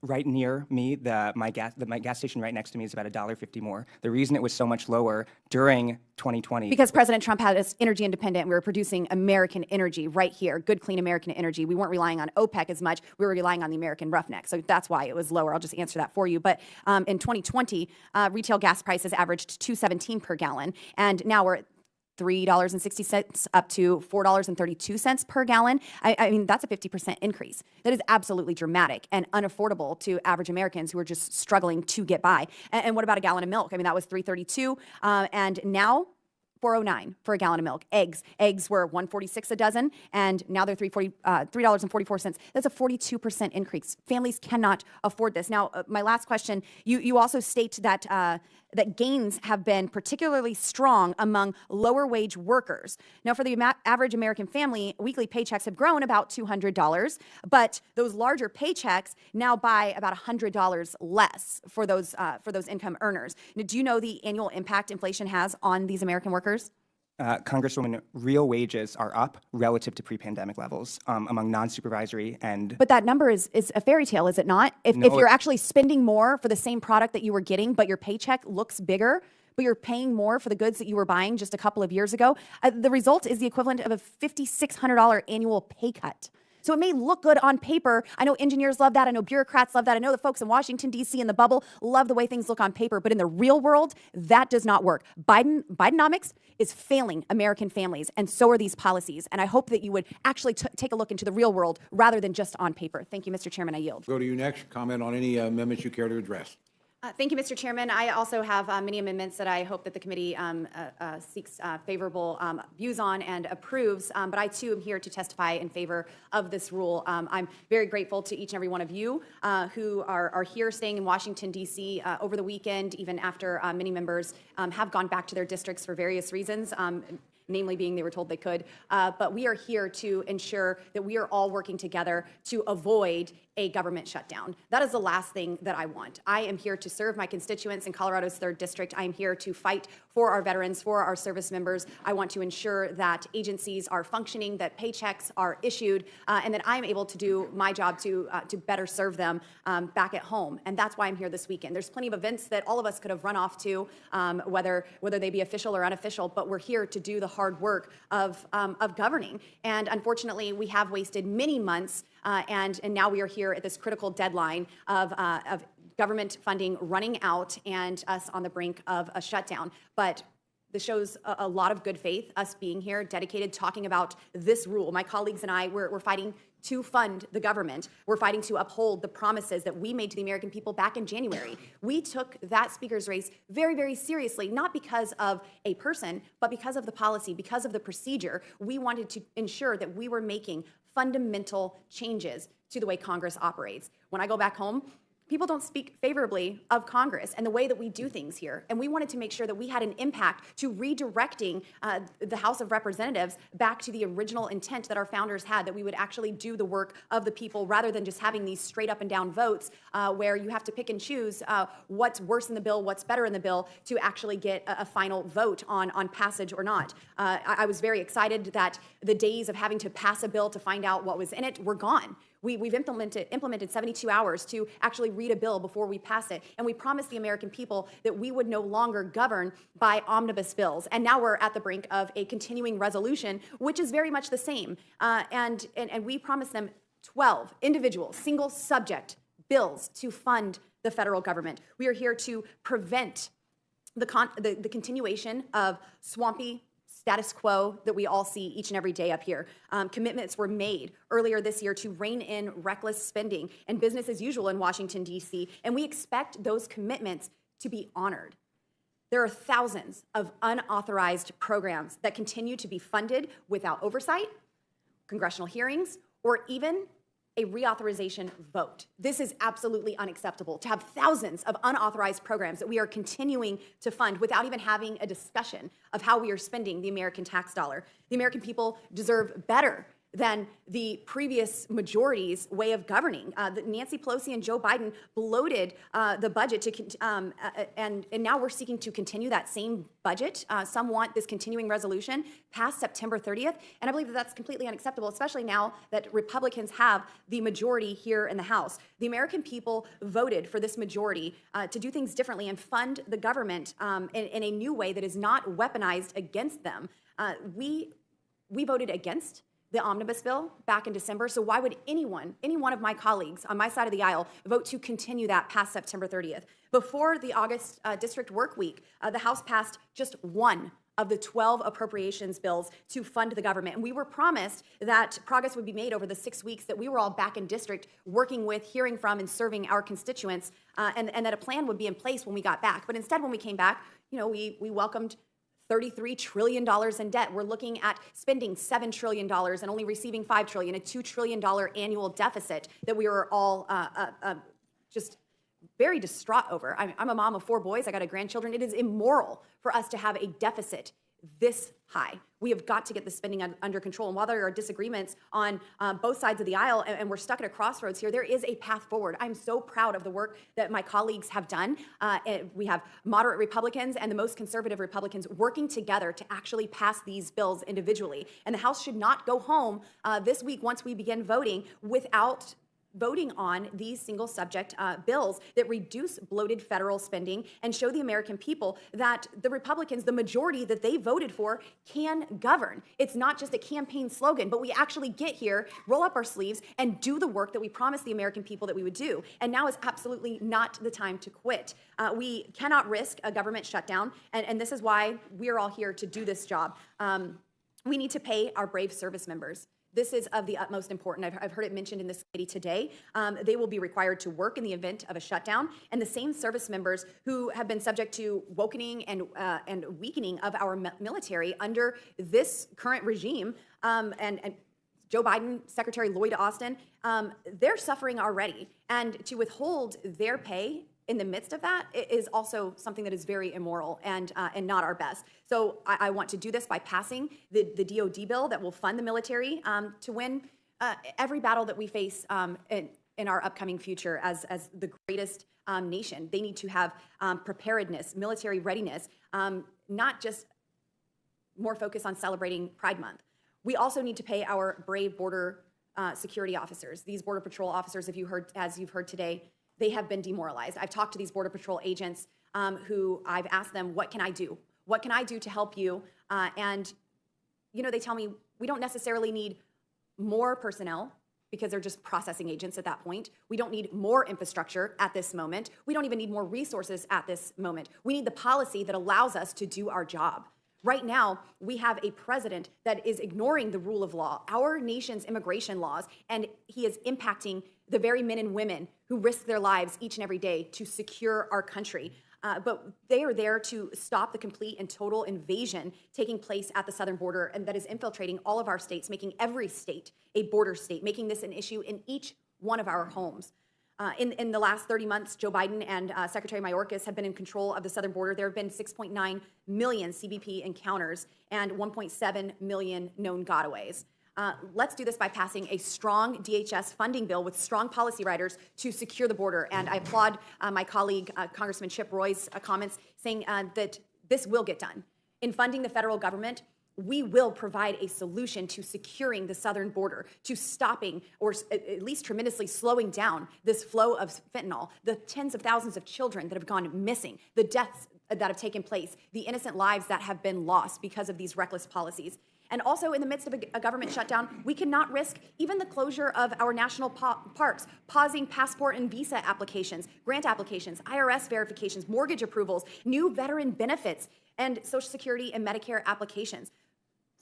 Right near me, my gas station right next to me is about $1.50 more. The reason it was so much lower during 2020 because President Trump had us energy independent. We were producing American energy right here, good, clean American energy. We weren't relying on OPEC as much. We were relying on the American roughneck. So that's why it was lower. I'll just answer that for you. But in 2020, retail gas prices averaged $2.17 per gallon, and now we're at $3.60 up to $4.32 per gallon. I mean, that's a 50% increase. That is absolutely dramatic and unaffordable to average Americans who are just struggling to get by. And what about a gallon of milk? I mean, that was $3.32, and now $4.09 for a gallon of milk. Eggs were $1.46 a dozen, and now they're $3.44. That's a 42% increase. Families cannot afford this. Now, my last question: you also state that that gains have been particularly strong among lower wage workers. Now, for the average American family, weekly paychecks have grown about $200, but those larger paychecks now buy about $100 less for those income earners. Now, do you know the annual impact inflation has on these American workers? Congresswoman, real wages are up relative to pre-pandemic levels among non-supervisory and... But that number is a fairy tale, is it not? If you're actually spending more for the same product that you were getting, but your paycheck looks bigger, but you're paying more for the goods that you were buying just a couple of years ago, the result is the equivalent of a $5,600 annual pay cut. So it may look good on paper. I know engineers love that. I know bureaucrats love that. I know the folks in Washington, D.C. and the bubble love the way things look on paper. But in the real world, that does not work. Bidenomics is failing American families, and so are these policies. And I hope that you would actually take a look into the real world rather than just on paper. Thank you, Mr. Chairman. I yield. Go to you next. Comment on any amendments you care to address. Thank you, Mr. Chairman. I also have many amendments that I hope that the committee seeks favorable views on and approves, but I too am here to testify in favor of this rule. I'm very grateful to each and every one of you who are here staying in Washington, D.C. Over the weekend, even after many members have gone back to their districts for various reasons. Namely being they were told they could. But we are here to ensure that we are all working together to avoid a government shutdown. That is the last thing that I want. I am here to serve my constituents in Colorado's 3rd District. I am here to fight for our veterans, for our service members. I want to ensure that agencies are functioning, that paychecks are issued, and that I'm able to do my job to better serve them back at home. And that's why I'm here this weekend. There's plenty of events that all of us could have run off to, whether they be official or unofficial, but we're here to do the hard work of governing. And unfortunately, we have wasted many months, and now we are here at this critical deadline of government funding running out and us on the brink of a shutdown. But this shows a lot of good faith, us being here, dedicated, talking about this rule. My colleagues and I, we're fighting to fund the government. We're fighting to uphold the promises that we made to the American people back in January. We took that speaker's race very, very seriously, not because of a person, but because of the policy, because of the procedure. We wanted to ensure that we were making fundamental changes to the way Congress operates. When I go back home, people don't speak favorably of Congress and the way that we do things here. And we wanted to make sure that we had an impact to redirecting the House of Representatives back to the original intent that our founders had, that we would actually do the work of the people rather than just having these straight up and down votes where you have to pick and choose what's worse in the bill, what's better in the bill to actually get a final vote on passage or not. I was very excited that the days of having to pass a bill to find out what was in it were gone. We've implemented 72 hours to actually read a bill before we pass it. And we promised the American people that we would no longer govern by omnibus bills. And now we're at the brink of a continuing resolution, which is very much the same. And we promised them 12 individual, single subject bills to fund the federal government. We are here to prevent the continuation of swampy status quo that we all see each and every day up here. Commitments were made earlier this year to rein in reckless spending and business as usual in Washington, D.C., and we expect those commitments to be honored. There are thousands of unauthorized programs that continue to be funded without oversight, congressional hearings, or even a reauthorization vote. This is absolutely unacceptable, to have thousands of unauthorized programs that we are continuing to fund without even having a discussion of how we are spending the American tax dollar. The American people deserve better than the previous majority's way of governing. Nancy Pelosi and Joe Biden bloated the budget and now we're seeking to continue that same budget. Some want this continuing resolution past September 30th, and I believe that that's completely unacceptable, especially now that Republicans have the majority here in the House. The American people voted for this majority to do things differently and fund the government in a new way that is not weaponized against them. We voted against the omnibus bill back in December, so why would any one of my colleagues on my side of the aisle vote to continue that past September 30th? Before the August district work week, the House passed just one of the 12 appropriations bills to fund the government. And we were promised that progress would be made over the 6 weeks that we were all back in district working with, hearing from, and serving our constituents, and that a plan would be in place when we got back. But instead, when we came back, we welcomed $33 trillion in debt. We're looking at spending $7 trillion and only receiving $5 trillion, a $2 trillion annual deficit that we were all just very distraught over. I'm a mom of 4 boys. I got grandchildren. It is immoral for us to have a deficit this high. We have got to get the spending under control. And while there are disagreements on both sides of the aisle, and we're stuck at a crossroads here, there is a path forward. I'm so proud of the work that my colleagues have done. We have moderate Republicans and the most conservative Republicans working together to actually pass these bills individually. And the House should not go home this week once we begin voting without voting on these single subject bills that reduce bloated federal spending and show the American people that the Republicans, the majority that they voted for, can govern. It's not just a campaign slogan, but we actually get here, roll up our sleeves, and do the work that we promised the American people that we would do. And now is absolutely not the time to quit. We cannot risk a government shutdown, and this is why we're all here to do this job. We need to pay our brave service members. This is of the utmost importance. I've heard it mentioned in this committee today. They will be required to work in the event of a shutdown, and the same service members who have been subject to wokening and weakening of our military under this current regime, and Joe Biden, Secretary Lloyd Austin, they're suffering already. And to withhold their pay in the midst of that is also something that is very immoral and not our best. So I want to do this by passing the DOD bill that will fund the military to win every battle that we face in our upcoming future as the greatest nation. They need to have preparedness, military readiness, not just more focus on celebrating Pride Month. We also need to pay our brave border security officers. These Border Patrol officers, as you've heard today, they have been demoralized. I've talked to these Border Patrol agents who I've asked them, what can I do? What can I do to help you? And, they tell me we don't necessarily need more personnel because they're just processing agents at that point. We don't need more infrastructure at this moment. We don't even need more resources at this moment. We need the policy that allows us to do our job. Right now, we have a president that is ignoring the rule of law, our nation's immigration laws, and he is impacting the very men and women who risk their lives each and every day to secure our country. But they are there to stop the complete and total invasion taking place at the southern border, and that is infiltrating all of our states, making every state a border state, making this an issue in each one of our homes. In the last 30 months, Joe Biden and Secretary Mayorkas have been in control of the southern border. There have been 6.9 million CBP encounters and 1.7 million known gotaways. Let's do this by passing a strong DHS funding bill with strong policy writers to secure the border. And I applaud my colleague, Congressman Chip Roy's comments saying that this will get done. In funding the federal government, we will provide a solution to securing the southern border, to stopping or at least tremendously slowing down this flow of fentanyl, the tens of thousands of children that have gone missing, the deaths that have taken place, the innocent lives that have been lost because of these reckless policies. And also in the midst of a government shutdown, we cannot risk even the closure of our national parks, pausing passport and visa applications, grant applications, IRS verifications, mortgage approvals, new veteran benefits, and Social Security and Medicare applications.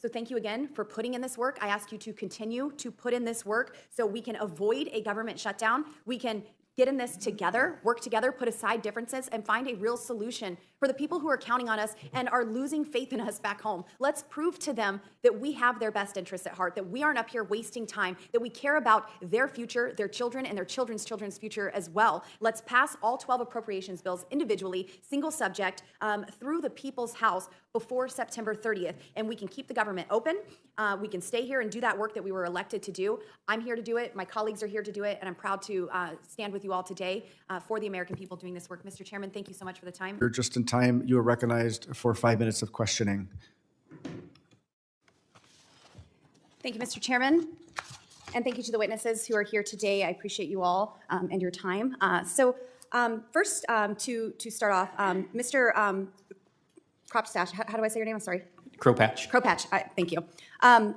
So thank you again for putting in this work. I ask you to continue to put in this work so we can avoid a government shutdown. We can get in this together, work together, put aside differences, and find a real solution for the people who are counting on us and are losing faith in us back home. Let's prove to them that we have their best interests at heart, that we aren't up here wasting time, that we care about their future, their children, and their children's children's future as well. Let's pass all 12 appropriations bills individually, single subject, through the People's House before September 30th, and we can keep the government open. We can stay here and do that work that we were elected to do. I'm here to do it. My colleagues are here to do it, and I'm proud to stand with you all today for the American people doing this work. Mr. Chairman, thank you so much for the time. You're just in time. You are recognized for 5 minutes of questioning. Thank you, Mr. Chairman. And thank you to the witnesses who are here today. I appreciate you all and your time. First, to start off, Mr. Kropstash, how do I say your name? I'm sorry. Kropatch. Kropatch, thank you.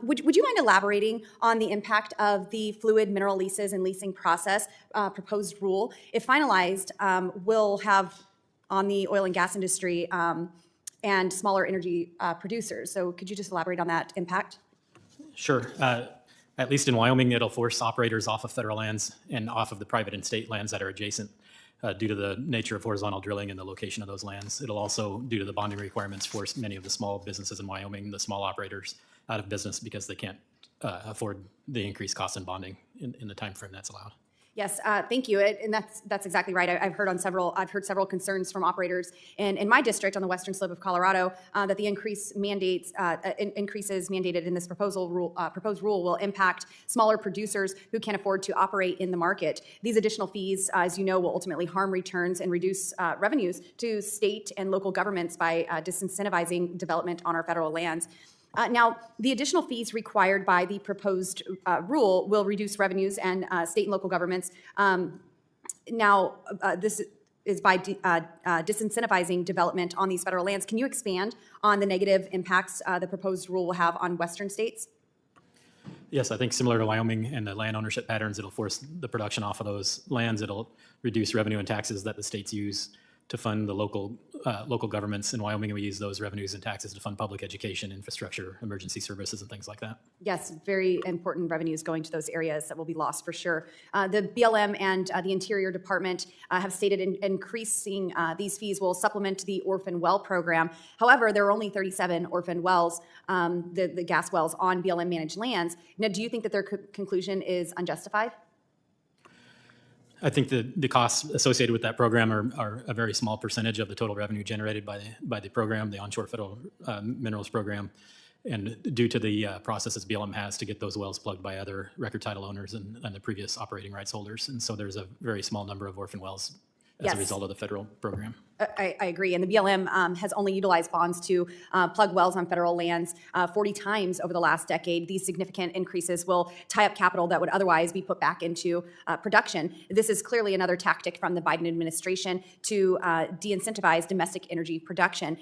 Would you mind elaborating on the impact of the fluid mineral leases and leasing process proposed rule, if finalized, will have on the oil and gas industry and smaller energy producers? So could you just elaborate on that impact? Sure. At least in Wyoming, it'll force operators off of federal lands and off of the private and state lands that are adjacent due to the nature of horizontal drilling and the location of those lands. It'll also, due to the bonding requirements, force many of the small businesses in Wyoming, the small operators, out of business because they can't afford the increased cost in bonding in the time frame that's allowed. Yes, thank you, and that's exactly right. I've heard several concerns from operators in my district on the western slope of Colorado that the increases mandated in this proposed rule will impact smaller producers who can't afford to operate in the market. These additional fees, as you know, will ultimately harm returns and reduce revenues to state and local governments by disincentivizing development on our federal lands. Now, the additional fees required by the proposed rule will reduce revenues and state and local governments. This is by disincentivizing development on these federal lands. Can you expand on the negative impacts the proposed rule will have on Western states? Yes, I think similar to Wyoming and the land ownership patterns, it'll force the production off of those lands. It'll reduce revenue and taxes that the states use to fund the local governments. In Wyoming, we use those revenues and taxes to fund public education, infrastructure, emergency services, and things like that. Yes, very important revenues going to those areas that will be lost for sure. The BLM and the Interior Department have stated increasing these fees will supplement the orphan well program. However, there are only 37 orphan wells, the gas wells on BLM managed lands. Now, do you think that their conclusion is unjustified? I think the costs associated with that program are a very small percentage of the total revenue generated by the program, the onshore federal minerals program, and due to the processes BLM has to get those wells plugged by other record title owners and the previous operating rights holders. And so there's a very small number of orphan wells as a result of the federal program. I agree, and the BLM has only utilized bonds to plug wells on federal lands 40 times over the last decade. These significant increases will tie up capital that would otherwise be put back into production. This is clearly another tactic from the Biden administration to de-incentivize domestic energy production.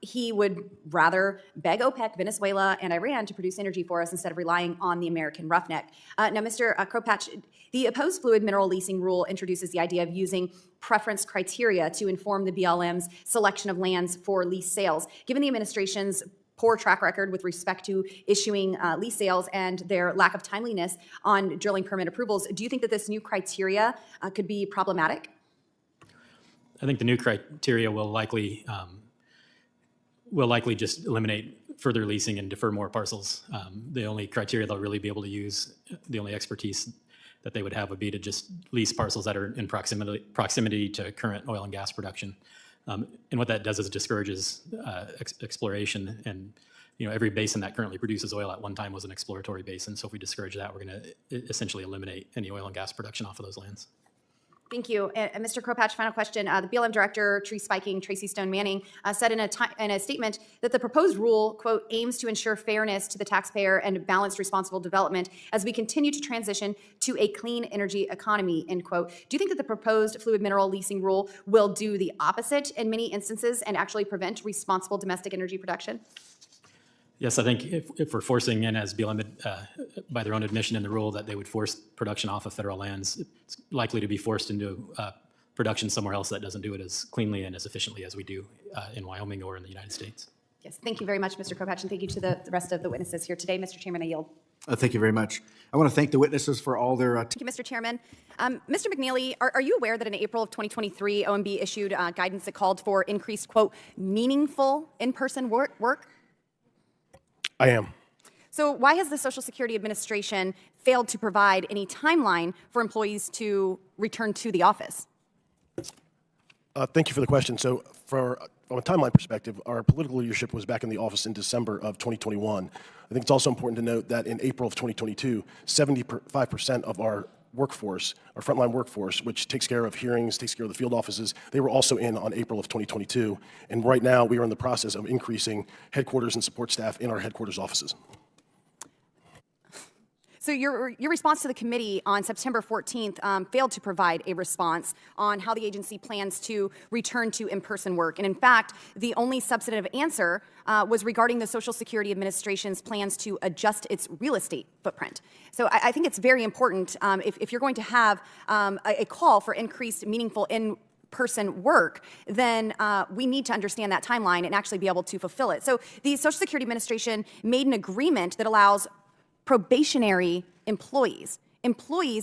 He would rather beg OPEC, Venezuela, and Iran to produce energy for us instead of relying on the American roughneck. Now, Mr. Kropatch, the opposed fluid mineral leasing rule introduces the idea of using preference criteria to inform the BLM's selection of lands for lease sales. Given the administration's poor track record with respect to issuing lease sales and their lack of timeliness on drilling permit approvals, do you think that this new criteria could be problematic? I think the new criteria will likely just eliminate further leasing and defer more parcels. The only criteria they'll really be able to use, the only expertise that they would have would be to just lease parcels that are in proximity to current oil and gas production. And what that does is it discourages exploration. And every basin that currently produces oil at one time was an exploratory basin. So if we discourage that, we're going to essentially eliminate any oil and gas production off of those lands. Thank you. And Mr. Kropatch, final question. The BLM director, tree spiking, Tracy Stone Manning, said in a statement that the proposed rule, quote, aims to ensure fairness to the taxpayer and balanced responsible development as we continue to transition to a clean energy economy, end quote. Do you think that the proposed fluid mineral leasing rule will do the opposite in many instances and actually prevent responsible domestic energy production? Yes, I think if we're forcing in, as BLM, by their own admission in the rule, that they would force production off of federal lands, it's likely to be forced into production somewhere else that doesn't do it as cleanly and as efficiently as we do in Wyoming or in the United States. Yes, thank you very much, Mr. Kropatch, and thank you to the rest of the witnesses here today. Mr. Chairman, I yield. Thank you very much. I want to thank the witnesses for all their. Thank you, Mr. Chairman. Mr. McNeely, are you aware that in April of 2023, OMB issued guidance that called for increased, quote, meaningful in-person work? I am. So why has the Social Security Administration failed to provide any timeline for employees to return to the office? Thank you for the question. So from a timeline perspective, our political leadership was back in the office in December of 2021. I think it's also important to note that in April of 2022, 75% of our workforce, our frontline workforce, which takes care of hearings, takes care of the field offices, they were also in on April of 2022. And right now, we are in the process of increasing headquarters and support staff in our headquarters offices. So your response to the committee on September 14th failed to provide a response on how the agency plans to return to in-person work. And in fact, the only substantive answer was regarding the Social Security Administration's plans to adjust its real estate footprint. So I think it's very important if you're going to have a call for increased meaningful in-person work, then we need to understand that timeline and actually be able to fulfill it. So the Social Security Administration made an agreement that allows probationary employees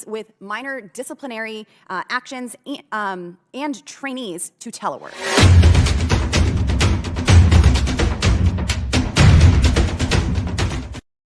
with minor disciplinary actions and trainees to telework.